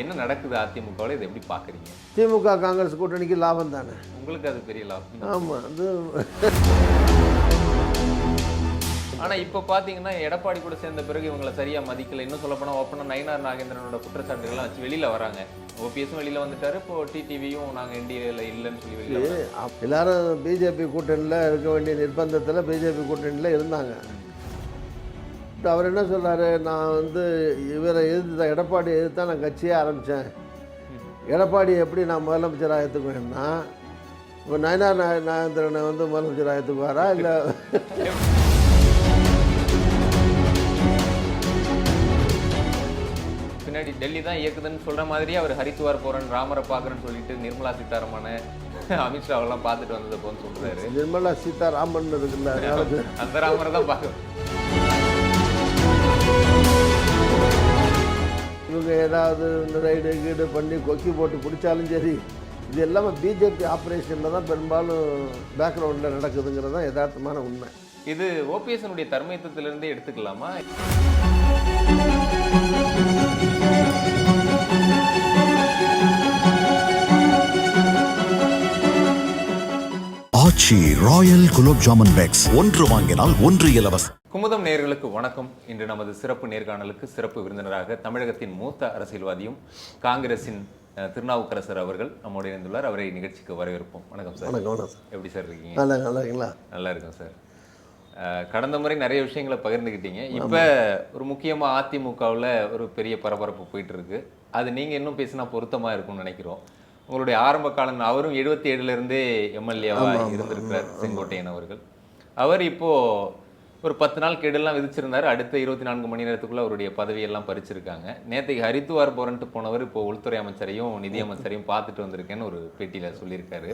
என்ன நடக்குது அதிமுகவில், இதை எப்படி பார்க்குறீங்க? திமுக காங்கிரஸ் கூட்டணிக்கு லாபம் தானே. உங்களுக்கு அது பெரிய லாபம். ஆமாம். அது ஆனால் இப்போ பார்த்தீங்கன்னா எடப்பாடி கூட சேர்ந்த பிறகு இவங்களை சரியாக மதிக்கலை. இன்னும் சொல்லப்போனால் ஓப்பனாக நயினார் நாகேந்திரனோட குற்றச்சாட்டுகள்லாம் வச்சு வெளியில் வராங்க. ஓபிஎஸும் வெளியில் வந்துட்டார். இப்போ டிடிவியும் நாங்கள் என்டிஏல இல்லைன்னு சொல்லி வெளியில். எல்லாரும் பிஜேபி கூட்டணியில் இருக்க வேண்டிய நிர்பந்தத்தில் பிஜேபி கூட்டணியில் இருந்தாங்க. அவர் என்ன சொல்கிறாரு, நான் வந்து இவரை எதிர்த்து தான், எடப்பாடி எதிர்த்து தான் நான் கட்சியே ஆரம்பித்தேன். எடப்பாடி எப்படி நான் முதலமைச்சராக ஏற்றுக்குவேன்னா, இப்போ நயினார் நாகேந்திரனை வந்து முதலமைச்சராக ஏற்றுக்குவாரா இல்லை பின்னாடி டெல்லி தான் இயக்குதுன்னு சொல்கிற மாதிரியே அவர் ஹரித்துவார் போகிறேன், ராமரை பார்க்குறேன்னு சொல்லிட்டு நிர்மலா சீதாராமனை அமித்ஷாவெல்லாம் பார்த்துட்டு வந்தது போன்னு சொல்கிறாரு. நிர்மலா சீதாராமன் இருக்குல்ல, அந்த ராமரை தான் பார்க்க. இவங்க ஏதாவது இந்த ரைடு கீடு பண்ணி கொக்கி போட்டு பிடிச்சாலும் சரி, இது எல்லாமே பிஜேபி ஆப்ரேஷனில் தான் பெரும்பாலும் பேக்ரவுண்டில் நடக்குதுங்கிறது தான் யதார்த்தமான உண்மை. இது ஓபிஎஸ்னுடைய தர்மயுத்தத்திலிருந்தே எடுத்துக்கலாமா? ஆச்சி ராயல் குலோப் ஜாமுன் பேக்ஸ், ஒன்று வாங்கினால் ஒன்று இலவசம். குமுதம் நேயர்களுக்கு வணக்கம். இன்று நமது சிறப்பு நேர்காணலுக்கு சிறப்பு விருந்தினராக தமிழகத்தின் மூத்த அரசியல்வாதியும் காங்கிரசின் திருநாவுக்கரசர் அவர்கள் நம்மோடு இணைந்துள்ளார். அவரை நிகழ்ச்சிக்கு வரவேற்போம். வணக்கம் சார். வணக்கம். எப்படி சார் இருக்கீங்க? நல்லா இருக்கீங்களா? நல்லா இருக்கும் சார். கடந்த முறை நிறைய விஷயங்களை பகிர்ந்துக்கிட்டீங்க. இப்போ ஒரு முக்கியமாக அதிமுகவில் ஒரு பெரிய பரபரப்பு போயிட்டு இருக்கு. அது நீங்கள் இன்னும் பேசினா பொருத்தமாக இருக்கும்னு நினைக்கிறோம். உங்களுடைய ஆரம்ப காலம், அவரும் 77லேருந்தே எம்எல்ஏவாக இருந்திருக்கிறார் செங்கோட்டையன் அவர்கள். அவர் இப்போது ஒரு 10 நாள் கெடுலாம் விதிச்சிருந்தார். அடுத்த 24 மணி நேரத்துக்குள்ளே அவருடைய பதவியெல்லாம் பறிச்சிருக்காங்க. நேற்றைக்கு ஹரித்துவார் போகிறன்ட்டு போனவர் இப்போ உள்துறை அமைச்சரையும் நிதியமைச்சரையும் பார்த்துட்டு வந்திருக்கேன்னு ஒரு பேட்டியில் சொல்லியிருக்காரு.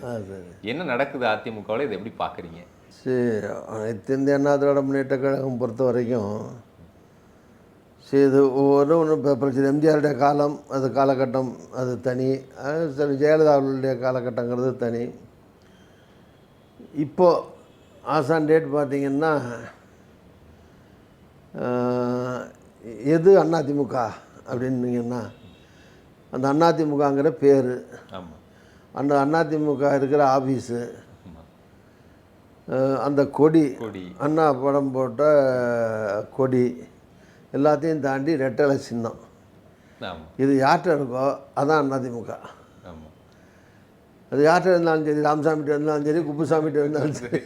என்ன நடக்குது அதிமுகவில், இதை எப்படி பார்க்குறீங்க? சரி, அனைத்து இந்திய அண்ணா திராவிட முன்னேற்ற கழகம் பொறுத்த வரைக்கும் சரி, இது ஒவ்வொரு இப்போ பிரச்சனை. எம்ஜிஆருடைய காலம், அது காலகட்டம் அது தனி. சரி, ஜெயலலிதாவுடைய காலகட்டங்கிறது தனி. இப்போது ஆசான் டேட் பார்த்திங்கன்னா எது அதிமுக அப்படின்னீங்கன்னா அந்த அதிமுகங்கிற பேர், அந்த அதிமுக இருக்கிற ஆஃபீஸு, அந்த கொடி, அண்ணா படம் போட்ட கொடி, எல்லாத்தையும் தாண்டி ரெட்டலை சின்னம். இது யார்கிட்ட இருக்கோ அதான் அதிமுக. அது யார்கிட்ட இருந்தாலும் சரி, ராமசாமிகிட்ட இருந்தாலும் சரி, குப்புசாமிகிட்ட இருந்தாலும் சரி,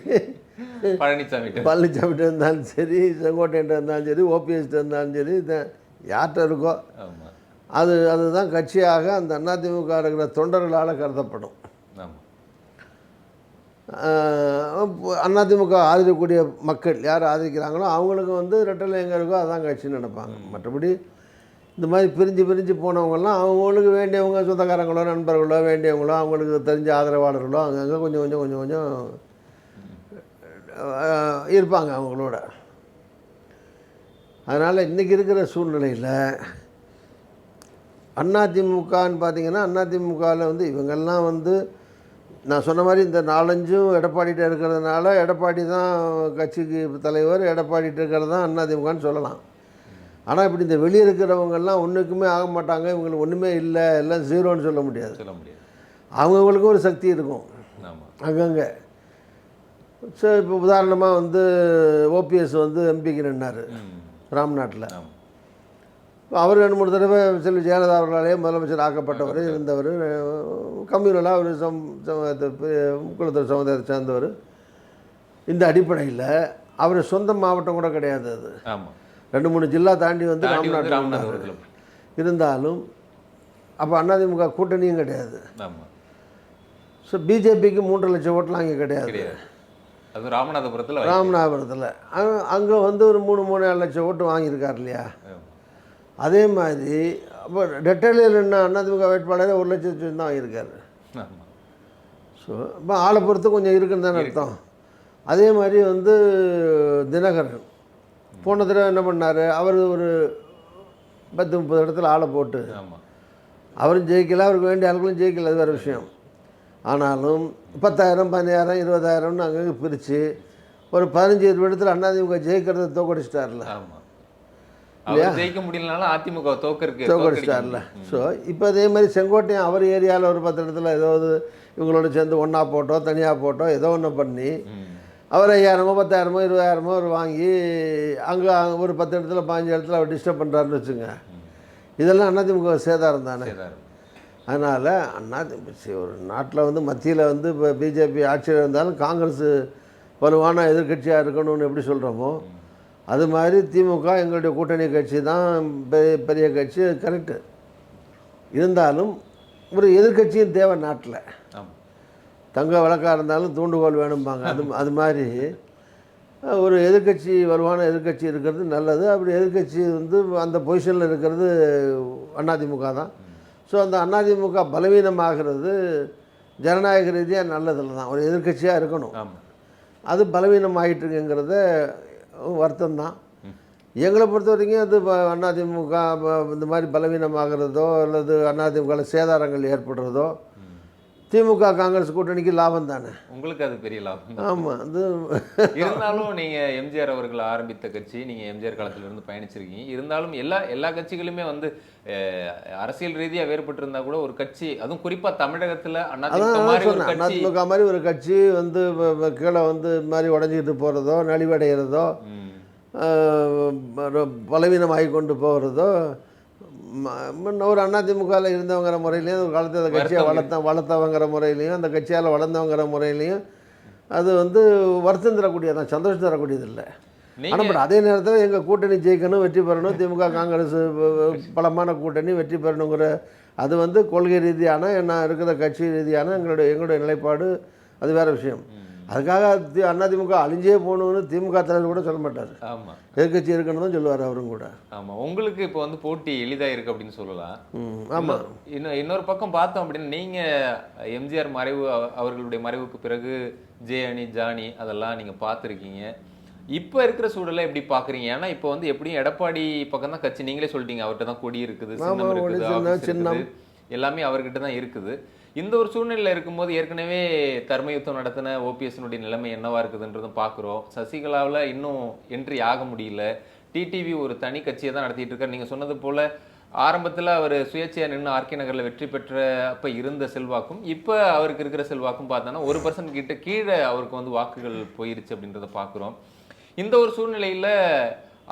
பழனிசாமிகிட்ட இருந்தாலும் சரி, செங்கோட்டையிட்ட இருந்தாலும் சரி, ஓபிஎஸ்கிட்ட இருந்தாலும் சரி, யார்கிட்ட இருக்கோ அதுதான் கட்சியாக அந்த அதிமுக இருக்கிற தொண்டர்களால் கருதப்படும். அதிமுக ஆதரிக்கக்கூடிய மக்கள் யார் ஆதரிக்கிறாங்களோ அவங்களுக்கு வந்து ரெட்டலை எங்கே இருக்கோ அதான் கட்சின்னு நினைப்பாங்க. மற்றபடி இந்த மாதிரி பிரிஞ்சு போனவங்கலாம் அவங்களுக்கு வேண்டியவங்க, சொந்தக்காரங்களோ நண்பர்களோ வேண்டியவங்களோ அவங்களுக்கு தெரிஞ்ச ஆதரவாளர்களோ அங்கங்கே கொஞ்சம் இருப்பாங்க அவங்களோட. அதனால் இன்றைக்கி இருக்கிற சூழ்நிலையில் அதிமுகன்னு பார்த்திங்கன்னா அதிமுகவில் வந்து இவங்கெல்லாம் வந்து நான் சொன்ன மாதிரி இந்த 4-5 எடப்பாடிகிட்ட இருக்கிறதுனால எடப்பாடி தான் கட்சிக்கு தலைவர், எடப்பாடிகிட்ட இருக்கிறது தான் அதிமுகன்னு சொல்லலாம். ஆனால் இப்படி இந்த வெளியே இருக்கிறவங்கெல்லாம் ஒன்றுக்குமே ஆக மாட்டாங்க, இவங்களுக்கு ஒன்றுமே இல்லை, எல்லாம் ஜீரோன்னு சொல்ல முடியாது. அவங்கவுங்களுக்கும் ஒரு சக்தி இருக்கும் அங்கங்கே. ஸோ இப்போ உதாரணமாக வந்து ஓபிஎஸ் வந்து எம்பிக்கு நின்னார் ராம்நாட்டில். அவர் 2-3 தடவை செல்வி ஜெயலலிதா அவர்களாலேயே முதலமைச்சர் ஆக்கப்பட்டவர், இருந்தவர், கம்யூனலாக அவர் முக்குளத்தூர் சமுதாயத்தை சேர்ந்தவர். இந்த அடிப்படையில் அவர் சொந்த மாவட்டம் கூட கிடையாது. அது 2-3 ஜில்லா தாண்டி வந்து ராம்நாட்டில் இருந்தாலும் அப்போ அதிமுக கூட்டணியும் கிடையாது. ஸோ பிஜேபிக்கு 3 லட்சம் ஓட்டெலாம் அங்கே கிடையாது. ராமநாதபுரத்தில் அங்கே வந்து ஒரு 3-3.5 லட்சம் ஓட்டு வாங்கியிருக்கார் இல்லையா. அதே மாதிரி அப்போ ரெட்டலையில் என்ன அதிமுக வேட்பாளர் 1 லட்சம் தான் வாங்கியிருக்காரு. ஸோ இப்போ ஆளை பொறுத்து கொஞ்சம் இருக்குன்னு தானே அர்த்தம். அதே மாதிரி வந்து தினகரன் போன தடவை என்ன பண்ணார், அவர் ஒரு 10-30 இடத்துல ஆளை போட்டு அவரும் ஜெயிக்கல, அவருக்கு வேண்டிய ஆளுகளும் ஜெயிக்கல, அது வேறு விஷயம். ஆனாலும் 10,000 15,000 20,000ன்னு அங்கங்கே பிரித்து ஒரு 15-20 இடத்துல அதிமுக ஜெயிக்கிறத தோக்கடிச்சிட்டார்ல. அவர் ஜெயிக்க முடியலனாலும் அதிமுக தோக்கடிச்சிட்டார்ல. ஸோ இப்போ அதே மாதிரி செங்கோட்டையன் அவர் ஏரியாவில் ஒரு 10 இடத்துல ஏதாவது இவங்களோட சேர்ந்து ஒன்றா போட்டோ தனியாக போட்டோ ஏதோ ஒன்று பண்ணி அவர் 5000 10,000 20,000 அவர் வாங்கி அங்கே ஒரு 10 இடத்துல 15 இடத்துல அவர் டிஸ்டர்ப் பண்ணுறாருன்னு வச்சுங்க. இதெல்லாம் அதிமுக சேதாரம் தானே. அதனால் ஒரு நாட்டில் வந்து மத்தியில் வந்து இப்போ பிஜேபி ஆட்சியில் இருந்தாலும் காங்கிரஸ் வலுவான எதிர்கட்சியாக இருக்கணும்னு எப்படி சொல்கிறோமோ அது மாதிரி திமுக எங்களுடைய கூட்டணி கட்சி தான் பெரிய கட்சி, கரெக்டு. இருந்தாலும் ஒரு எதிர்கட்சியும் தேவை நாட்டில். தங்க விளக்காக இருந்தாலும் தூண்டுகோல் வேணும்பாங்க. அது மாதிரி ஒரு எதிர்கட்சி வலுவான எதிர்கட்சி இருக்கிறது நல்லது. அப்படி எதிர்கட்சி வந்து அந்த பொசிஷனில் இருக்கிறது அதிமுக தான். ஸோ அந்த அதிமுக பலவீனமாகிறது ஜனநாயக ரீதியாக நல்லதில்லை தான். ஒரு எதிர்கட்சியாக இருக்கணும். அது பலவீனம் ஆகிட்டுருக்குங்கிறத வருத்தம் தான். எங்களை பொறுத்த வரைக்கும் அது அதிமுக இந்த மாதிரி பலவீனமாகிறதோ அல்லது அதிமுகவில் சேதாரங்கள் ஏற்படுறதோ திமுக காங்கிரஸ் கூட்டணிக்கு லாபம் தானே. உங்களுக்கு அது பெரிய லாபம். ஆமாம். அது இருந்தாலும் நீங்கள் எம்ஜிஆர் அவர்கள் ஆரம்பித்த கட்சி, நீங்கள் எம்ஜிஆர் காலத்திலிருந்து பயணிச்சிருக்கீங்க. இருந்தாலும் எல்லா கட்சிகளுமே வந்து அரசியல் ரீதியாக வேறுபட்டிருந்தா கூட ஒரு கட்சி, அதுவும் குறிப்பாக தமிழகத்தில் அதிமுக மாதிரி ஒரு கட்சி வந்து கீழே வந்து இது மாதிரி உடஞ்சிக்கிட்டு போகிறதோ நலிவடைகிறதோ பலவீனமாகி கொண்டு போகிறதோ ஒரு அதிமுகவில் இருந்தவங்கிற முறையிலையும் ஒரு காலத்தில் அந்த கட்சியை வளர்த்தவங்கிற முறையிலையும் அந்த கட்சியால் வளர்ந்தவங்கிற முறையிலையும் அது வந்து வருத்தம் தரக்கூடியதான், சந்தோஷம் தரக்கூடியது இல்லை. ஆனால் பட் அதே நேரத்தில் எங்கள் கூட்டணி ஜெயிக்கணும், வெற்றி பெறணும், திமுக காங்கிரஸ் பலமான கூட்டணி வெற்றி பெறணுங்கிற அது வந்து கொள்கை ரீதியான நான் இருக்கிற கட்சி ரீதியான எங்களுடைய நிலைப்பாடு. அது வேறு விஷயம். அதுக்காக அதிமுக அழிஞ்சே போகணும்னு திமுக தலைவர் கூட சொல்ல மாட்டார். ஆமாம், எதிர்கட்சி இருக்குன்னு தான் சொல்லுவார் அவரும் கூட. ஆமாம், உங்களுக்கு இப்போ வந்து போட்டி எளிதாக இருக்குது அப்படின்னு சொல்லலாம். ஆமாம். இன்னொரு பக்கம் பார்த்தோம் அப்படின்னு நீங்கள் எம்ஜிஆர் அவர்களுடைய மறைவுக்கு பிறகு அணி ஜானி அதெல்லாம் நீங்கள் பார்த்துருக்கீங்க. இப்போ இருக்கிற சூழலை எப்படி பார்க்குறீங்க? ஏன்னா இப்போ வந்து எப்படியும் எடப்பாடி பக்கம் தான் கட்சி, நீங்களே சொல்லிட்டீங்க அவர்கிட்ட தான் கொடி இருக்குது, சின்னம் எல்லாமே அவர்கிட்ட தான் இருக்குது. இந்த ஒரு சூழ்நிலையில் இருக்கும்போது ஏற்கனவே தர்ம யுத்தம் நடத்தின ஓபிஎஸ்னுடைய நிலைமை என்னவா இருக்குதுன்றதும் பார்க்குறோம். சசிகலாவில் இன்னும் என்ட்ரி ஆக முடியல. டிடிவி ஒரு தனி கட்சியை தான் நடத்திட்டு இருக்கார். நீங்கள் சொன்னது போல் ஆரம்பத்தில் அவர் சுயேட்சையாக நின்று ஆர்கே நகரில் வெற்றி பெற்ற அப்போ இருந்த செல்வாக்கும் இப்போ அவருக்கு இருக்கிற செல்வாக்கும் பார்த்தோன்னா 1% கிட்ட கீழே அவருக்கு வந்து வாக்குகள் போயிருச்சு அப்படின்றத பார்க்குறோம். இந்த ஒரு சூழ்நிலையில்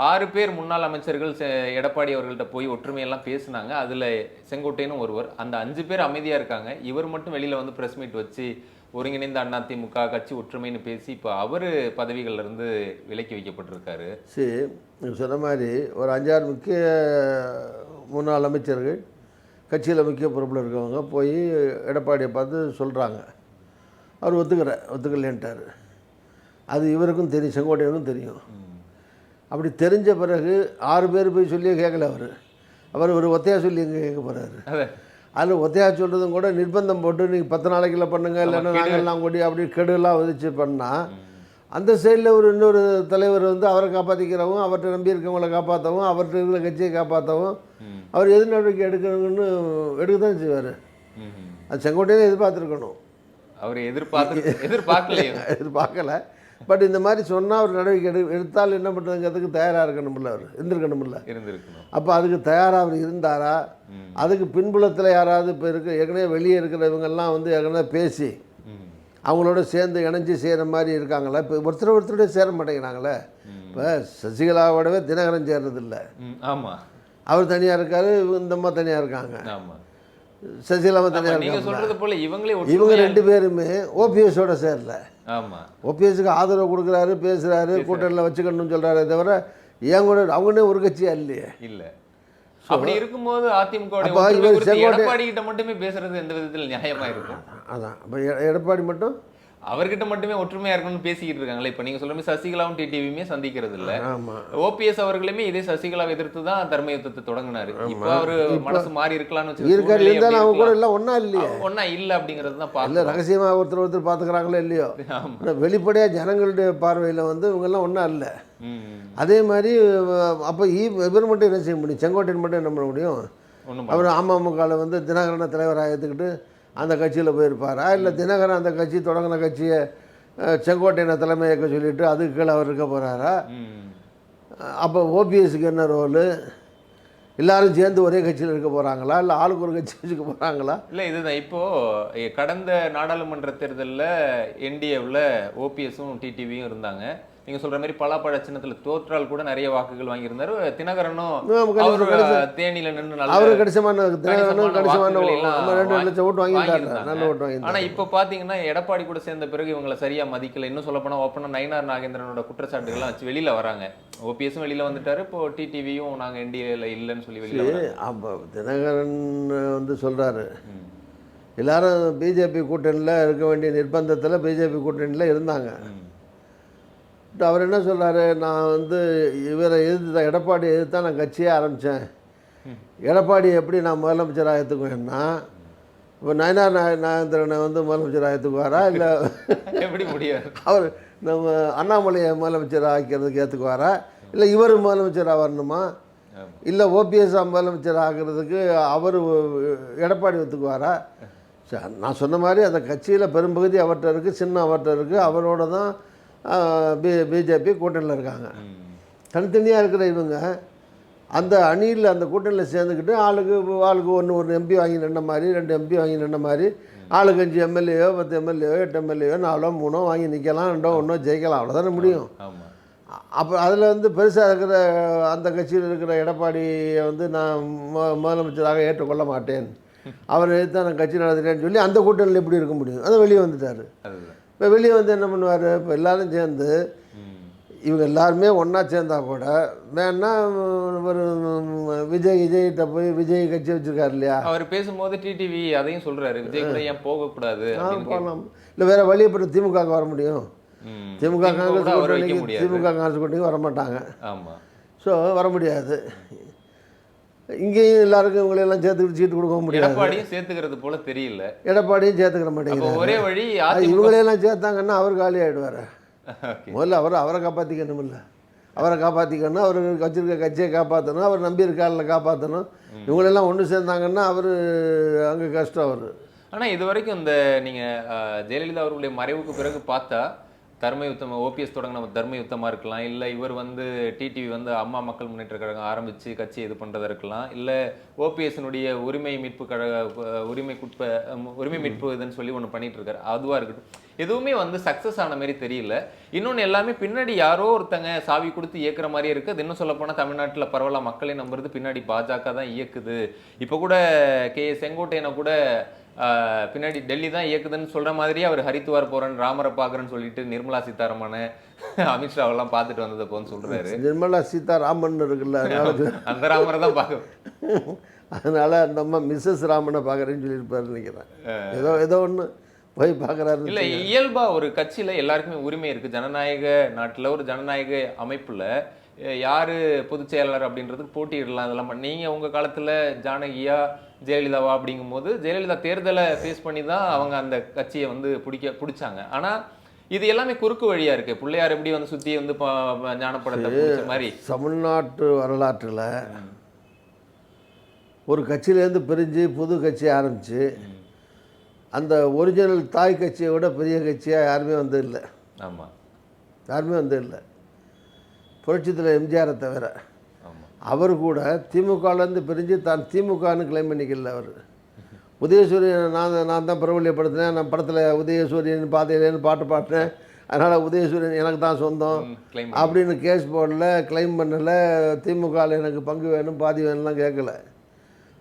6 பேர் முன்னாள் அமைச்சர்கள் எடப்பாடி அவர்கள்ட்ட போய் ஒற்றுமையெல்லாம் பேசினாங்க. அதில் செங்கோட்டையனும் ஒருவர். அந்த 5 பேர் அமைதியாக இருக்காங்க. இவர் மட்டும் வெளியில் வந்து ப்ரெஸ் மீட் வச்சு ஒருங்கிணைந்த அதிமுக கட்சி ஒற்றுமைன்னு பேசி இப்போ அவர் பதவிகள்லேருந்து விலக்கி வைக்கப்பட்டிருக்காரு. சரி, நீங்கள் சொன்ன மாதிரி ஒரு 5-6 முக்கிய முன்னாள் அமைச்சர்கள் கட்சியில் முக்கிய பொறுப்பில் இருக்கவங்க போய் எடப்பாடியை பார்த்து சொல்கிறாங்க. அவர் ஒத்துக்கலேன்ட்டார். அது இவருக்கும் தெரியும், செங்கோட்டையனுக்கும் தெரியும். அப்படி தெரிஞ்ச பிறகு 6 பேர் போய் சொல்லியே கேட்கல. அவர் ஒரு ஒத்தையாக சொல்லி எங்கே கேட்க போகிறாரு? அதில் ஒத்தையாக சொல்கிறதும் கூட நிர்பந்தம் போட்டு நீங்கள் 10 நாளைக்குள்ள பண்ணுங்க, இல்லைன்னா நாங்கள்லாம் கூடி அப்படி கெடுலாம் விதிச்சு பண்ணால் அந்த சைடில் இன்னொரு தலைவர் வந்து அவரை காப்பாற்றிக்கிறவும், அவர்கிட்ட நம்பி இருக்கவங்களை காப்பாற்றவும், அவர்கிட்ட இருக்கிற கட்சியை காப்பாற்றவும் அவர் எது நடவடிக்கை எடுக்கணும்னு எடுக்க தான் செய்வார். அது செங்கோட்டையே எதிர்பார்த்துருக்கணும். அவர் எதிர்பார்க்கல. பட் இந்த மாதிரி சொன்னால் அவர் நடவடிக்கை எடுத்தால் என்ன பண்ணுறதுங்கிறதுக்கு தயாராக இருக்கணும்ல, அவர் இருந்திருக்கணும். அப்போ அதுக்கு தயாராக அவர் இருந்தாரா? அதுக்கு பின்புலத்தில் யாராவது இப்போ ஏற்கனவே வெளியே இருக்கிறவங்கெல்லாம் வந்து ஏற்கனவே பேசி அவங்களோட சேர்ந்து இணைஞ்சி செய்கிற மாதிரி இருக்காங்களா? இப்போ ஒருத்தரோட சேர மாட்டேங்கிறாங்களே. இப்போ சசிகலாவோடவே தினகரன் சேர்றதில்லை. ஆமாம், அவர் தனியாக இருக்காரு, இந்த அம்மா தனியாக இருக்காங்க. ஆமாம், சசிகலாவை தனியாக இருக்காங்க. இவங்க 2 பேருமே ஓபிஎஸோட சேரல. ஆமாம், ஓபிஎஸ்க்கு ஆதரவு கொடுக்குறாரு, பேசுகிறாரு, கூட்டணியில் வச்சுக்கணும்னு சொல்கிறாரே தவிர ஏன் கூட அவங்களே ஒரு கட்சியாக இல்லையே. இல்லை. அப்படி இருக்கும்போது அதிமுக எடப்பாடி கிட்ட மட்டுமே பேசுறது எந்த விதத்தில் நியாயமா இருக்கும்? அதான் இப்போ எடப்பாடி மட்டும் அவர்கிட்ட மட்டுமே ஒற்றுமையா இருக்கணும்னு பேசிக்கிட்டு இருக்காங்களே. இப்ப நீங்க சொல்ற மாதிரி சசிகலாவும் டிடிவியுமே சந்திக்கிறது இல்ல. ஓபிஎஸ் அவர்களுமே இதே சசிகலாவை எதிர்த்து தான் தர்ம யுத்தத்தை தொடங்கினாரு. இப்ப அவரு மனசு மாறி இருக்கலாம்னு ஒன்னா இல்ல அப்படிங்கிறது தான் பார்க்கல. ரகசியமா ஒருத்தர் பாத்துக்கிறாங்களோ இல்லையோ, வெளிப்படையா ஜனங்களுடைய பார்வையில வந்து இவங்க எல்லாம் ஒன்னா இல்ல. அதே மாதிரி அப்ப இவர் மட்டும் என்ன செய்ய முடியும்? செங்கோட்டையன் மட்டும் என்ன பண்ண முடியும்? அவர் அமமுகவில் வந்து தினகரனை தலைவராக ஏற்றுக்கிட்டு அந்த கட்சியில் போயிருப்பாரா? இல்லை தினகரன் அந்த கட்சி தொடங்கின கட்சியை செங்கோட்டையனை தலைமை இயக்க சொல்லிட்டு அதுக்கு கீழே அவர் இருக்க போகிறாரா? அப்போ ஓபிஎஸ்க்கு என்ன ரோலு? எல்லாரும் சேர்ந்து ஒரே கட்சியில் இருக்க போகிறாங்களா, இல்லை ஆளுக்கு ஒரு கட்சி வச்சுக்க போகிறாங்களா? இல்லை இதுதான் இப்போது கடந்த நாடாளுமன்ற தேர்தலில் என்டிஏவில் ஓபிஎஸும் டிடிவியும் இருந்தாங்க. நீங்கள் சொல்கிற மாதிரி பலாப்பழ சின்னத்தில் தோற்றால் கூட நிறைய வாக்குகள் வாங்கியிருந்தாரு. தினகரனும் தேனியில் நின்று அவருக்கு கணிசமான 2 லட்சம் ஓட்டு வாங்கியிருந்தாரு, நல்ல ஓட்டு வாங்கி. ஆனால் இப்போ பார்த்தீங்கன்னா எடப்பாடி கூட சேர்ந்த பிறகு இவங்களை சரியாக மதிக்கல. இன்னும் சொல்லப்போனால் ஓப்பனாக நயினார் நாகேந்திரனோட குற்றச்சாட்டுகள்லாம் வச்சு வெளியில் வராங்க. ஓபிஎஸும் வெளியில் வந்துட்டாரு, இப்போ டிடிவியும் நாங்கள் என்டிஏல இல்லைன்னு சொல்லி வெளியில். அப்போ தினகரன் வந்து சொல்கிறாரு, எல்லாரும் பிஜேபி கூட்டணியில் இருக்க வேண்டிய நிர்பந்தத்தில் பிஜேபி கூட்டணியில் இருந்தாங்க. அவர் என்ன சொல்கிறாரு, நான் வந்து இவரை எதிர்த்து எடப்பாடி எதிர்த்து தான் நான் கட்சியே ஆரம்பித்தேன். எடப்பாடி எப்படி நான் முதலமைச்சராக ஏற்றுக்குவேன்னா, இப்போ நயினார் நாகேந்திரனை வந்து முதலமைச்சராக ஏற்றுக்குவாரா, இல்லை எப்படி முடியாது அவர் நம்ம அண்ணாமலையை முதலமைச்சராக ஆக்கிறதுக்கு ஏற்றுக்குவாரா, இல்லை இவர் முதலமைச்சராக வரணுமா, இல்லை ஓபிஎஸ் முதலமைச்சர் ஆகிறதுக்கு அவர் எடப்பாடி ஒத்துக்குவாரா? நான் சொன்ன மாதிரி அந்த கட்சியில் பெரும்பகுதி அவர்கிட்ட இருக்குது, சின்ன அவர்கிட்ட இருக்குது. அவரோட தான் பிஜேபி கூட்டணியில் இருக்காங்க. தனித்தனியாக இருக்கிற இவங்க அந்த அணியில் அந்த கூட்டணியில் சேர்ந்துக்கிட்டு ஆளுக்கு ஒரு எம்பி வாங்கி நின்ன மாதிரி, 2 எம்பி வாங்கி நின்ன மாதிரி, ஆளுக்கு 5 எம்எல்ஏயோ 10 எம்எல்ஏயோ 8 எம்எல்ஏயோ 4 3 வாங்கி நிற்கலாம், 2 1 ஜெயிக்கலாம், அவ்வளோதானே முடியும். அப்போ அதில் வந்து பெருசாக இருக்கிற அந்த கட்சியில் இருக்கிற எடப்பாடியை வந்து நான் முதலமைச்சராக ஏற்றுக்கொள்ள மாட்டேன், அவர் எதிர்த்து நான் கட்சி நடத்துகிறேன்னு சொல்லி அந்த கூட்டணியில் எப்படி இருக்க முடியும்? அதை வெளியே வந்துட்டார். இப்போ வெளியே வந்து என்ன பண்ணுவார், இப்போ எல்லோரும் சேர்ந்து இவங்க எல்லாருமே ஒன்றா சேர்ந்தா கூட வேணா ஒரு விஜய்கிட்ட போய் விஜய் கட்சி வச்சுருக்காரு இல்லையா, அவர் பேசும்போது டிடிவி அதையும் சொல்கிறாரு, விஜய் கூட ஏன் போகக்கூடாது போகலாம், இல்லை வேறு வழியை போட்டு திமுகவுக்கு வர முடியும். திமுக காங்கிரஸ் கூட்டணிக்கு வர மாட்டாங்க. ஆமாம். ஸோ வர முடியாது. இங்கேயும் எல்லாருக்கும் இவங்களெல்லாம் சேர்த்துக்கிட்டு சீட்டு கொடுக்க முடியாது. எடப்பாடியும் சேர்த்துக்கிறது போல தெரியல. எடப்பாடியும் சேர்த்துக்கிற மாட்டேங்கிறாங்க. ஒரே வழி இவங்களெல்லாம் சேர்த்தாங்கன்னா அவர் காலி ஆகிடுவார். முதல்ல அவரை காப்பாற்றிக்கணும், இல்லை அவரை காப்பாற்றிக்கணும், அவர் வச்சிருக்க கட்சியை காப்பாற்றணும், அவர் நம்பி இருக்காளில் காப்பாற்றணும். இவங்களெல்லாம் ஒன்று சேர்ந்தாங்கன்னா அவர் அங்கே கஷ்டம் அவர். ஆனால் இது வரைக்கும் இந்த நீங்கள் ஜெயலலிதா அவர்களுடைய மறைவுக்கு பிறகு பார்த்தா தர்ம யுத்தம் ஓபிஎஸ் தொடங்கின தர்ம யுத்தமாக இருக்கலாம், இல்லை இவர் வந்து டிடிவி வந்து அம்மா மக்கள் முன்னேற்ற கழகம் ஆரம்பித்து கட்சி இது பண்ணுறதா இருக்கலாம், இல்லை ஓபிஎஸ்னுடைய உரிமை மீட்பு மீட்பு இதுன்னு சொல்லி ஒன்று பண்ணிட்டு இருக்காரு, அதுவாக இருக்கட்டும். எதுவுமே வந்து சக்ஸஸ் ஆன மாதிரி தெரியல. இன்னொன்று எல்லாமே பின்னாடி யாரோ ஒருத்தங்க சாவி கொடுத்து இயக்குற மாதிரியே இருக்குது. அது இன்னும் சொல்லப்போனால் தமிழ்நாட்டில் பரவாயில்ல மக்களே நம்புறது பின்னாடி பாஜக தான் இயக்குது. இப்போ கூட செங்கோட்டையனை கூட பின்னாடி டெல்லி தான் இயக்குதுன்னு சொல்கிற மாதிரியே அவர் ஹரித்துவார் போகிறேன், ராமரை பார்க்குறேன்னு சொல்லிட்டு நிர்மலா சீதாராமனை அமித்ஷாவெல்லாம் பார்த்துட்டு வந்ததை போன்னு சொல்கிறாரு. நிர்மலா சீதாராமன் இருக்குல்ல, அந்த ராமரை தான் பார்க்க, அதனால் அந்த அம்மா மிஸ்ஸஸ் ராமனை பார்க்குறேன்னு சொல்லியிருப்பாரு நினைக்கிறேன். ஏதோ ஒன்று போய் பார்க்குறாரு. இல்லை இயல்பாக ஒரு கட்சியில் எல்லாருக்குமே உரிமை இருக்குது. ஜனநாயக நாட்டில் ஒரு ஜனநாயக அமைப்பில் யார் பொதுச் செயலாளர் அப்படின்றதுக்கு போட்டியிடலாம். அதெல்லாம் நீங்கள் உங்கள் காலத்தில் ஜானகியா ஜெயலலிதாவா அப்படிங்கும்போது ஜெயலலிதா தேர்தலை ஃபேஸ் பண்ணி தான் அவங்க அந்த கட்சியை வந்து பிடிச்சாங்க. ஆனால் இது எல்லாமே குறுக்கு வழியாக இருக்குது. பிள்ளையார் எப்படி வந்து சுற்றி வந்து ஞானப்படத்தை பிடிச்ச மாதிரி தமிழ்நாட்டு வரலாற்றில் ஒரு கட்சியிலேருந்து பிரிஞ்சு புது கட்சி ஆரம்பித்து அந்த ஒரிஜினல் தாய் கட்சியை விட பெரிய கட்சியாக யாருமே வந்து இல்லை. ஆமாம், யாருமே வந்து இல்லை. புரட்சித்தில் எம்ஜிஆரை தவிர. அவர் கூட திமுகலேருந்து பிரிஞ்சு தான் திமுகன்னு கிளைம் பண்ணிக்கல. அவர் உதயசூரியன் நான் தான் பிரபல்யப்படுத்தினேன், நான் படத்தில் உதயசூரியன் பாதையிலேன்னு பாட்டு பாடினேன், அதனால் உதயசூரியன் எனக்கு தான் சொந்தம் அப்படின்னு கேஸ் போடல, கிளைம் பண்ணலை. திமுகவில் எனக்கு பங்கு வேணும் பாதி வேணும்லாம் கேட்கல.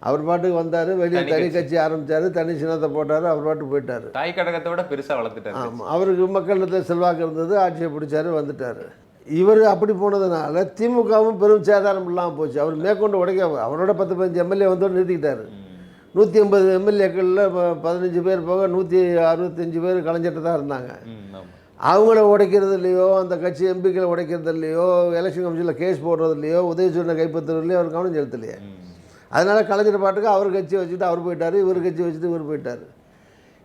அவர் பாட்டுக்கு வந்தார், வெளியே தனி கட்சி ஆரம்பித்தார், தனி சின்னத்தை போட்டார், அவர் பாட்டு போயிட்டார். தாய் கடகத்தை விட பெருசாக வளர்த்துட்டார். ஆமாம், அவருக்கு மக்களிடத்தில் செல்வாக்கு இருந்தது, ஆட்சியை பிடிச்சார், வந்துட்டார். இவர் அப்படி போனதுனால திமுகவும் பெரும் சேதாரம் இல்லாமல் போச்சு. அவர் மேற்கொண்டு உடைக்க அவரோட 10-15 எம்எல்ஏ வந்தோடு நிறுத்திக்கிட்டார். 180 எம்எல்ஏக்களில் 15 பேர் போக 165 பேர் கலைஞர்கிட்ட தான் இருந்தாங்க. அவங்கள உடைக்கிறது இல்லையோ, அந்த கட்சி எம்பிக்களை உடைக்கிறது இல்லையோ, எலெக்ஷன் கமிஷனில் கேஸ் போடுறது இல்லையோ, உதயசூரியனை கைப்பற்றுறதுலையோ அவர் கவனம் செலுத்தலையே. அதனால் கலைஞர் பாட்டுக்கு அவர் கட்சி வச்சுட்டு அவர் போயிட்டார், இவர் கட்சி வச்சுட்டு இவர் போயிட்டார்.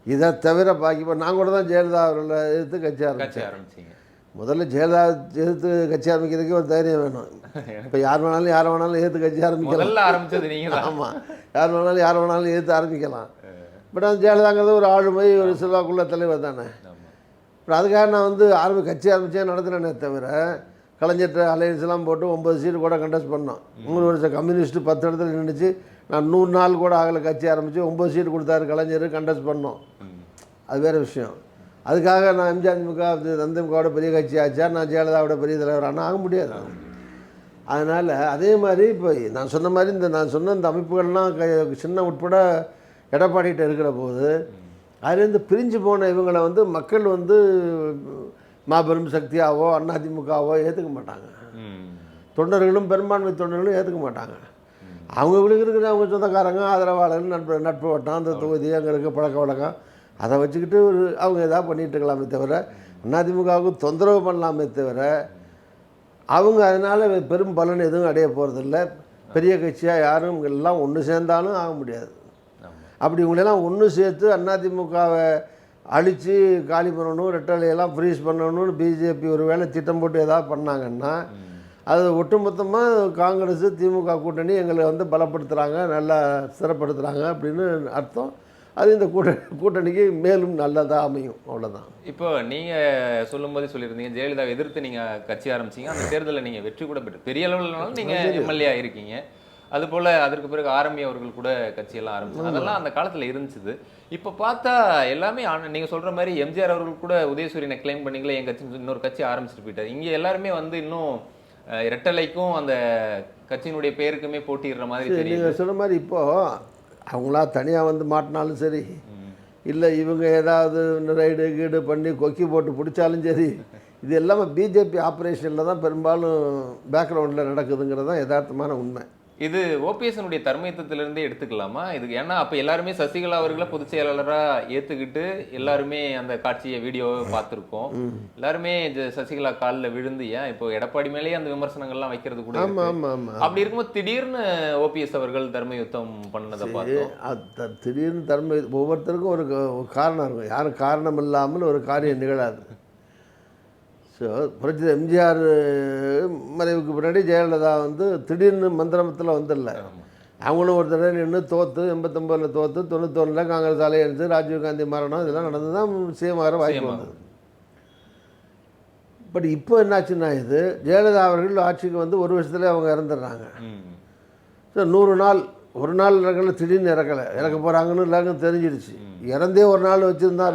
இதை தவிர பாக்கி இப்போ நான் கூட தான் ஜெயலலிதா அவர்களை எதிர்த்து கட்சி ஆரம்பிச்சிங்க. முதல்ல ஜெயலலிதா எதிர்த்து கட்சி ஆரம்பிக்கிறதுக்கு ஒரு தைரியம் வேணும். இப்போ யாரை வேணாலும் எதிர்த்து கட்சி ஆரம்பிச்சது நீங்கள். ஆமாம், யார் வேணாலும் எதிர்த்து ஆரம்பிக்கலாம். பட் அந்த ஜெயலலிதாங்கிறது ஒரு ஆளுமை, ஒரு செல்வாக்குள்ள தலைவர் தானே. அப்புறம் அதுக்காக நான் வந்து கட்சி ஆரம்பித்தேன் நடத்துனேனே தவிர கலைஞர் அலையன்ஸ்லாம் போட்டு 9 சீட்டு கூட கண்டெஸ்ட் பண்ணோம். 3 வருஷம் கம்யூனிஸ்ட்டு 10 இடத்துல நின்றுச்சு. நான் 100 நாள் கூட ஆகலை கட்சி ஆரம்பித்து 9 சீட்டு கொடுத்தாரு கலைஞர், கண்டெஸ்ட் பண்ணோம். அது வேறு விஷயம். அதுக்காக நான் எம்ஜிஆர் அதிமுகவோட பெரிய கட்சி ஆச்சா, நான் ஜெயலலிதாவோட பெரிய தலைவர் ஆனால் ஆக முடியாது. அதனால் அதே மாதிரி இப்போ நான் சொன்ன மாதிரி நான் சொன்ன இந்த அமைப்புகள்லாம் சின்ன உட்பட எடப்பாடிகிட்ட இருக்கிற போது அதுலேருந்து பிரிஞ்சு போன இவங்களை வந்து மக்கள் வந்து மாபெரும் சக்தியாவோ அதிமுகவோ ஏற்றுக்க மாட்டாங்க. தொண்டர்களும் பெரும்பான்மை தொண்டர்களும் ஏற்றுக்க மாட்டாங்க. அவங்களுக்கு இருக்கிற அவங்க சொந்தக்காரங்க ஆதரவாளர்கள் நட்பு வட்டம் அந்த தொகுதி அங்கே இருக்க பழக்க வழக்கம் அதை வச்சுக்கிட்டு அவங்க எதாவது பண்ணிகிட்டு இருக்கலாமே தவிர அதிமுகவுக்கு தொந்தரவு பண்ணலாமே தவிர அவங்க அதனால் பெரும் பலன் எதுவும் அடைய போகிறதில்ல. பெரிய கட்சியாக யாரும் எல்லாம் ஒன்று சேர்ந்தாலும் ஆக முடியாது. அப்படி இவங்களெல்லாம் ஒன்று சேர்த்து அதிமுகவை அழித்து காலி பண்ணணும், ரெட்டலையெல்லாம் ஃப்ரீஸ் பண்ணணும்னு பிஜேபி ஒரு வேளை திட்டம் போட்டு ஏதாவது பண்ணாங்கன்னா அது ஒட்டுமொத்தமாக காங்கிரஸ் திமுக கூட்டணி எங்களை வந்து பலப்படுத்துகிறாங்க, நல்லா சிறப்படுத்துகிறாங்க அப்படின்னு அர்த்தம். அது இந்த கூட்டணிக்கு மேலும் நல்லதாக அமையும், அவ்வளோதான். இப்போ நீங்கள் சொல்லும்போது சொல்லியிருந்தீங்க ஜெயலலிதாவை எதிர்த்து நீங்கள் கட்சி ஆரம்பிச்சிங்க, அந்த தேர்தலில் நீங்கள் வெற்றி கூட பெற்று பெரிய அளவில்னாலும் நீங்கள் எம்எல்ஏ இருக்கீங்க. அதுபோல் அதற்கு பிறகு ஆர்மி அவர்கள் கூட கட்சியெல்லாம் ஆரம்பிச்சாங்க. அதெல்லாம் அந்த காலத்தில் இருந்துச்சு. இப்போ பார்த்தா எல்லாமே நீங்கள் சொல்கிற மாதிரி எம்ஜிஆர் அவர்கள் கூட உதயசூரியனை கிளைம் பண்ணிங்களே என் கட்சி இன்னொரு கட்சி ஆரம்பிச்சுட்டு போயிட்டார். இங்கே எல்லாருமே வந்து இன்னும் இரட்டலைக்கும் அந்த கட்சியினுடைய பேருக்குமே போட்டிடுற மாதிரி தெரியும். நீங்கள் சொன்ன மாதிரி இப்போது அவங்களா தனியாக வந்து மாட்டினாலும் சரி, இல்லை இவங்க ஏதாவது ரைடு கீடு பண்ணி கொக்கி போட்டு பிடிச்சாலும் சரி, இது எல்லாமே பிஜேபி ஆப்ரேஷனில் தான் பெரும்பாலும் பேக்ரவுண்டில் நடக்குதுங்கிறது தான் யதார்த்தமான உண்மை. இது ஓபிஎஸ்னுடைய தர்மயுத்தத்திலிருந்தே எடுத்துக்கலாமா இதுக்கு? ஏன்னா அப்போ எல்லாருமே சசிகலா அவர்களை பொதுச் செயலாளராக ஏற்றுக்கிட்டு எல்லாருமே அந்த காட்சியை வீடியோவை பார்த்துருக்கோம். எல்லாருமே சசிகலா காலில் விழுந்து ஏன் இப்போ எடப்பாடி மேலேயே அந்த விமர்சனங்கள்லாம் வைக்கிறது கூட. அப்படி இருக்கும்போது திடீர்னு ஓபிஎஸ் அவர்கள் தர்மயுத்தம் பண்ணதை பார்த்தோம். திடீர்னு ஒவ்வொருத்தருக்கும் ஒரு காரணம் இருக்கும். யாரும் காரணம் இல்லாமல் ஒரு காரியம் நிகழாது. ஸோ புரட்சி எம்ஜிஆர் மறைவுக்கு பின்னாடி ஜெயலலிதா வந்து திடீர்னு மந்திரத்தில் வந்துடல. அவங்களும் ஒரு தடவை நின்று தோற்று 89 தோற்று 91 காங்கிரஸ் அலையன்ஸு ராஜீவ்காந்தி மரணம் இதெல்லாம் நடந்து தான் சிஎம் ஆகிற வாய்ப்பு வந்தது. பட் இப்போ என்னாச்சுன்னா இது ஜெயலலிதா அவர்கள் ஆட்சிக்கு வந்து ஒரு வருஷத்துல அவங்க இறந்துடுறாங்க. ஸோ 100 நாள் ஒரு நாள் இறக்கல, திடீர்னு இறக்க போகிறாங்கன்னு எல்லாருக்கும் தெரிஞ்சிடுச்சு. இறந்தே ஒரு நாள் வச்சுருந்தா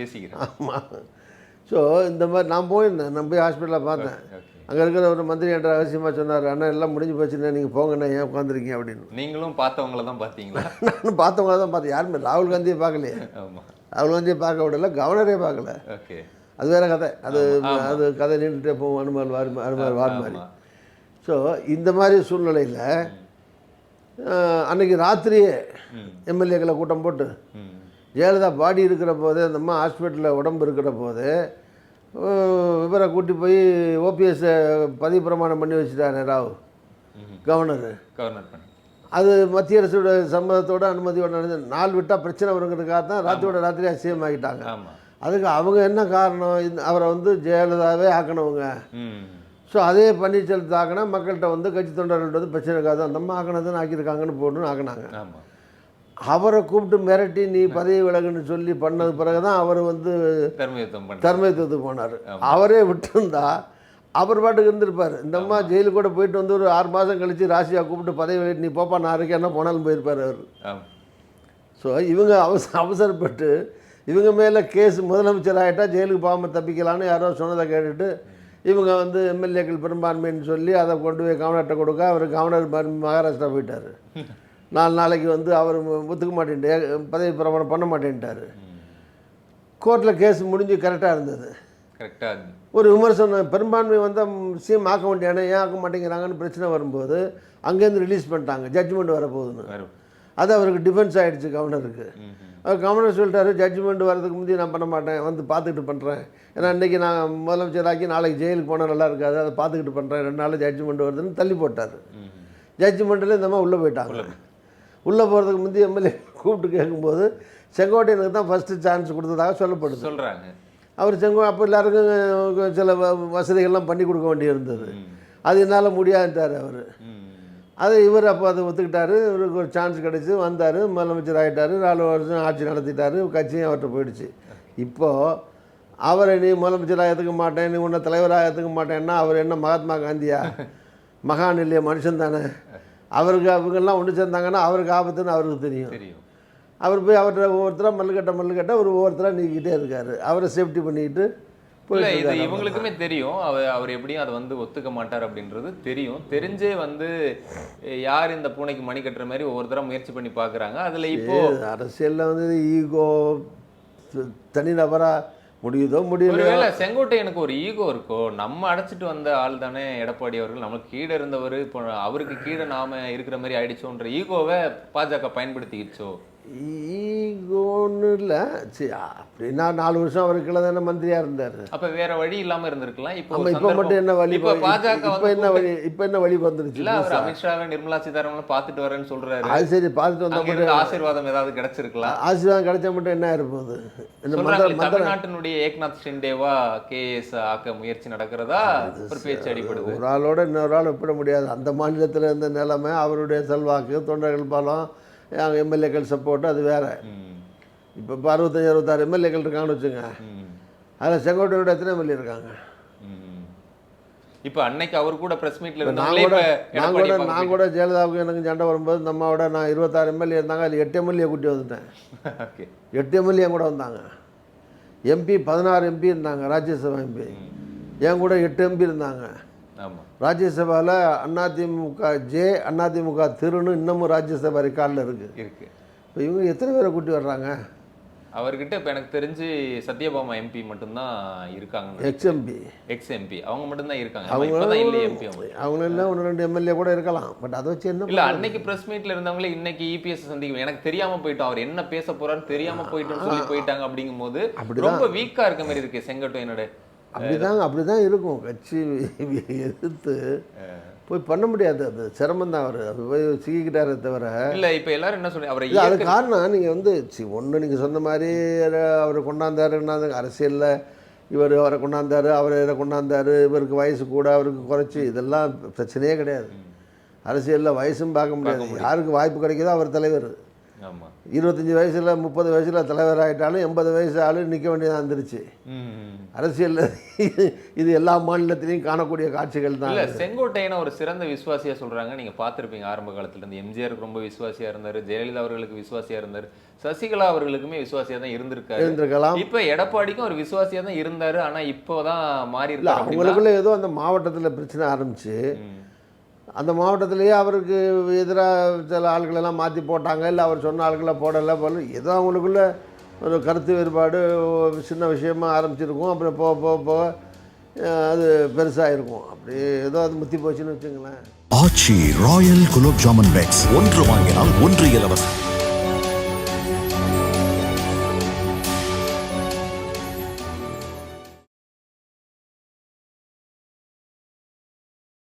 பேசிக்கிறேன். ஆமாம். ஸோ இந்த மாதிரி நான் போயிருந்தேன், நான் போய் ஹாஸ்பிட்டலில் பார்த்தேன். அங்கே இருக்கிற ஒரு மந்திரி என்ற ரகசியமாக சொன்னார், அண்ணா எல்லாம் முடிஞ்சு போச்சுன்னா நீங்கள் போங்கண்ணா, ஏன் உட்காந்துருக்கீங்க அப்படின்னு. நீங்களும் பார்த்தவங்கள தான் பார்த்தீங்களா? நானும் பார்த்தவங்கள தான் பார்த்தேன். யாருமே ராகுல் காந்தியை பார்க்கலையே. ராகுல் காந்தியை பார்க்க விடல, கவர்னரே பார்க்கல. அது வேறு கதை. அது கதை நின்றுட்டே போவோம், அனுமார் வார் மாதிரி. ஸோ இந்த மாதிரி சூழ்நிலையில் அன்றைக்கி ராத்திரியே எம்எல்ஏக்களை கூட்டம் போட்டு ஜெயலலிதா பாடி இருக்கிற போது, அந்த அம்மா ஹாஸ்பிட்டலில் உடம்பு இருக்கிற போது இவரை கூட்டி போய் ஓபிஎஸ்ஸை பதவி பிரமாணம் பண்ணி வச்சுட்டாரு ராவ் கவர்னர். அது மத்திய அரசோட சம்மதத்தோட அனுமதியோட நடந்து நாள் விட்டால் பிரச்சனை வருங்கிறதுக்காக தான் ராத்திரியாக சிஎம் ஆகிட்டாங்க. அதுக்கு அவங்க என்ன காரணம், அவரை வந்து ஜெயலலிதாவே ஆக்கணவங்க. ஸோ அதே பன்னீர்செல்வத்தை ஆக்கினா மக்கள்கிட்ட வந்து கட்சி தொண்டர்கள்ட்ட வந்து பிரச்சனை இருக்காது, அந்த அம்மா ஆக்கினதுன்னு ஆக்கியிருக்காங்கன்னு போட்டுன்னு ஆக்கினாங்க. அவரை கூப்பிட்டு மிரட்டி நீ பதவி விலகுன்னு சொல்லி பண்ணது பிறகு தான் அவர் வந்து தர்மயுத்தத்துக்கு போனார். அவரே விட்டுருந்தா அவர் பாட்டுக்கு இருந்திருப்பார். இந்த அம்மா ஜெயிலுக்கு கூட போயிட்டு வந்து ஒரு 6 மாதம் கழித்து ராசியாக கூப்பிட்டு பதவி விலகி நீ போப்பா நான் இருக்கேன் என்ன போனாலும் போயிருப்பார் அவர். ஸோ இவங்க அவசரப்பட்டு இவங்க மேலே கேஸ் முதலமைச்சர் ஆகிட்டா ஜெயிலுக்கு போகாமல் தப்பிக்கலான்னு யாரோ சொன்னதை கேட்டுட்டு இவங்க வந்து எம்எல்ஏக்கள் பெரும்பான்மைன்னு சொல்லி அதை கொண்டு போய் கவர்னர்கிட்ட கொடுக்க அவர் கவர்னர் மகாராஷ்டிரா போயிட்டார். 4 நாளைக்கு வந்து அவர் ஒத்துக்க மாட்டேன்ட்டு பதவி பிரமாணம் பண்ண மாட்டேன்ட்டார். கோர்ட்டில் கேஸ் முடிஞ்சு கரெக்டாக இருந்தது. ஒரு விமர்சனம் பெரும்பான்மை வந்து சிஎம் ஆக்க வேண்டியானே ஏன் ஆக்க மாட்டேங்கிறாங்கன்னு பிரச்சனை வரும்போது அங்கேருந்து ரிலீஸ் பண்ணிட்டாங்க, ஜட்ஜ்மெண்ட் வரப்போகுதுன்னு. அது அவருக்கு டிஃபென்ஸ் ஆகிடுச்சு கவர்னருக்கு. அவர் கவர்னர் சொல்லிட்டாரு ஜட்ஜ்மெண்ட் வரதுக்கு முந்தைய நான் பண்ண மாட்டேன், வந்து பார்த்துக்கிட்டு பண்ணுறேன். ஏன்னா இன்றைக்கி நான் முதலமைச்சராக்கி நாளைக்கு ஜெயிலுக்கு போனால் நல்லா இருக்காது, அதை பார்த்துக்கிட்டு பண்ணுறேன், 2 நாள் ஜட்ஜ்மெண்ட் வருதுன்னு தள்ளி போட்டார். ஜட்ஜ்மெண்ட்டில் இந்த மாதிரி உள்ளே போயிட்டாங்க. உள்ளே போகிறதுக்கு முந்தைய எம்எல்ஏ கூப்பிட்டு கேட்கும்போது செங்கோட்டையனுக்கு தான் ஃபஸ்ட்டு சான்ஸ் கொடுத்ததாக சொல்கிறாங்க. அவர் அப்போ எல்லாருக்கும் சில வசதிகள்லாம் பண்ணி கொடுக்க வேண்டியிருந்தது. அது என்னால் முடியாதுட்டார் அவர். அதை இவர் அப்போ அதை ஒத்துக்கிட்டார். இவருக்கு ஒரு சான்ஸ் கிடச்சி வந்தார், முதலமைச்சர் ஆகிட்டார், 4 வருஷம் ஆட்சி நடத்திட்டார், கட்சியும் அவர்கிட்ட போயிடுச்சு. இப்போது அவரை நீ முதலமைச்சராக ஏற்றுக்க மாட்டேன், நீ உன்னை தலைவராக ஏற்றுக்க மாட்டேன்னா அவர் என்ன மகாத்மா காந்தியா? மகான் இல்லையா, மனுஷன் தானே. அவருக்கு அவங்கெல்லாம் ஒன்று சேர்ந்தாங்கன்னா அவருக்கு ஆபத்துன்னு அவருக்கு தெரியும். அவர் போய் அவர்கிட்ட ஒவ்வொருத்தராக மல்லுக்கட்ட ஒவ்வொருத்தராக நீக்கிட்டே இருக்கார். அவரை சேஃப்டி பண்ணிக்கிட்டு இல்லை, இது இவங்களுக்குமே தெரியும். அவர் எப்படியும் அதை வந்து ஒத்துக்க மாட்டார் அப்படின்றது தெரியும். தெரிஞ்சே வந்து யார் இந்த பூனைக்கு மணி கட்டுற மாதிரி ஒவ்வொருத்தராக முயற்சி பண்ணி பார்க்குறாங்க. அதில் இப்போ அரசியலில் வந்து ஈகோ தனிநபராக முடியுதோ முடியல. ஒருவேளை செங்கோட்டையனுக்கு ஒரு ஈகோ இருக்கோ, நம்ம அடைச்சிட்டு வந்த ஆள் தானே எடப்பாடி அவர்கள், நமக்கு கீழே இருந்தவர், இப்போ அவருக்கு கீழே நாம இருக்கிற மாதிரி ஆயிடுச்சோன்ற ஈகோவை பாஜக பயன்படுத்திக்கிச்சோ? ஈகோன்னு இல்லை, சரி அப்படின்னா 4 வருஷம் அவருக்குள்ள தானே மந்திரியாக இருந்தார். அப்போ வேற வழி இல்லாமல் இருந்திருக்கலாம். இப்போ மட்டும் என்ன வழி? இப்போ பாஜக இப்போ என்ன வழி வந்துருச்சு? இல்லை, அவர் அமித்ஷாவை நிர்மலா சீதாராமன் பார்த்துட்டு வரேன்னு சொல்றாரு. அது சரி, பார்த்துட்டு வந்தா மட்டும் ஆசீர்வாதம் ஏதாவது கிடைச்சிருக்கலாம். ஆசீர்வாதம் கிடைச்சா மட்டும் என்ன இருப்போது? தமிழ்நாட்டினுடைய ஏக்நாத் ஷிண்டேவா கேஎஸ் ஆக்க முயற்சி நடக்கிறதா ஒரு பேச்சு அடிப்படுது. ஒரு ஆளோட இன்னொரு ஆள் ஒப்பிட முடியாது. அந்த மாநிலத்தில் இருந்த நிலைமை, அவருடைய செல்வாக்கு, தொண்டர்கள் பலம், எம்எல்ஏக்கள் சப்போர்ட்டு, அது வேற. இப்போ 65-66 எம்எல்ஏக்கள் இருக்காங்கன்னு வச்சுங்க. அதில் செங்கோட்டையோட எத்தனை எம்எல்ஏ இருக்காங்க? இப்போ அன்னைக்கு அவர் கூட பிரஸ் மீட்ல நான் கூட ஜெயலலிதாவுக்கு எனக்கு சண்டை வரும்போது நம்மளோட நான் 26 எம்எல்ஏ இருந்தாங்க. அதில் 8 எம்எல்ஏ கூட்டி வந்துட்டேன். 8 எம்எல்ஏ கூட வந்தாங்க. எம்பி 16 எம்பி இருந்தாங்க, ராஜ்யசபா எம்பி. என் கூட 8 எம்பி இருந்தாங்க. ராஜ்யசபாவில் அதிமுக திருன்னு இன்னமும் ராஜ்யசபா ரெக்கார்டில் இருக்கு. இப்போ இவங்க எத்தனை பேரை கூட்டி வர்றாங்க அவர்கிட்ட? இப்போ எனக்கு தெரிஞ்சு சத்யபாமா எம்பி மட்டும்தான் இருக்காங்க. எக்ஸ் எம்பி அவங்க மட்டும்தான் இருக்காங்க. அவங்க இல்லை, 1-2 எம்எல்ஏ கூட இருக்கலாம். பட் அதை வச்சு என்ன இல்லை, அன்னைக்கு பிரஸ் மீட்ல இருந்தவங்களே இன்னைக்கு இபிஎஸ் சந்திக்கும் எனக்கு தெரியாம போயிட்டோம், அவர் என்ன பேச போறாருன்னு தெரியாம போயிட்டோம்னு சொல்லி போயிட்டாங்க. அப்படிங்கும் போது ரொம்ப வீக்கா இருக்க மாதிரி இருக்கு செங்கோட்டையனோட. அப்படிதான் இருக்கும். கட்சி எதிர்த்து போய் பண்ண முடியாது. அது சிரமம் தான். அவர் போய் சிக்கிக்கிட்டாரே தவிர இல்லை. இப்போ எல்லாரும் என்ன சொல்றீங்க, அவரை அது காரணம் நீங்கள் வந்து ஒன்று நீங்கள் சொன்ன மாதிரி அவரை கொண்டாந்தாருன்னா அரசியலில் இவர் அவரை கொண்டாந்தார், அவர் இதை கொண்டாந்தார், இவருக்கு வயசு கூட அவருக்கு குறைச்சி, இதெல்லாம் பிரச்சனையே கிடையாது. அரசியலில் வயசும் பார்க்க முடியாது. யாருக்கு வாய்ப்பு கிடைக்குதோ அவர் தலைவர். 25 வயசில் 30 வயசில் தலைவர் ஆகிட்டாலும் 80 வயசு ஆள் நிற்க வேண்டியதாக இருந்துருச்சு. அரசியலில் இது எல்லா மாநிலத்திலையும் காணக்கூடிய காட்சிகள் தான். இல்லை, செங்கோட்டையனை ஒரு சிறந்த விசுவாசியாக சொல்கிறாங்க. நீங்கள் பார்த்துருப்பீங்க ஆரம்ப காலத்துலேருந்து. எம்ஜிஆருக்கு ரொம்ப விசுவாசியாக இருந்தார், ஜெயலலிதா அவர்களுக்கு விசுவாசியாக இருந்தார், சசிகலா அவர்களுக்குமே விசுவாசியாக தான் இருந்திருக்காரு. இப்போ எடப்பாடிக்கும் ஒரு விசுவாசியாக தான் இருந்தார். ஆனால் இப்போ தான் மாறி இருக்கு. அவங்களுக்குள்ள ஏதோ அந்த மாவட்டத்தில் பிரச்சனை ஆரம்பிச்சு அந்த மாவட்டத்திலேயே அவருக்கு எதிராக சில ஆட்களெல்லாம் மாற்றி போட்டாங்க. இல்லை அவர் சொன்ன ஆட்களை போடலை போல ஏதோ அவங்களுக்குள்ள ஒரு கருத்து வேறுபாடு சின்ன விஷயமாக ஆரம்பிச்சிருக்கும். அப்புறம் போக போக அது பெருசாக இருக்கும். அப்படி ஏதோ அது முத்தி போச்சுன்னு வச்சுங்களேன். ஆச்சி ராயல் குலோப் ஜாமுன் பேக்ஸ் 1 வாங்கினால் 1 இலவசம்.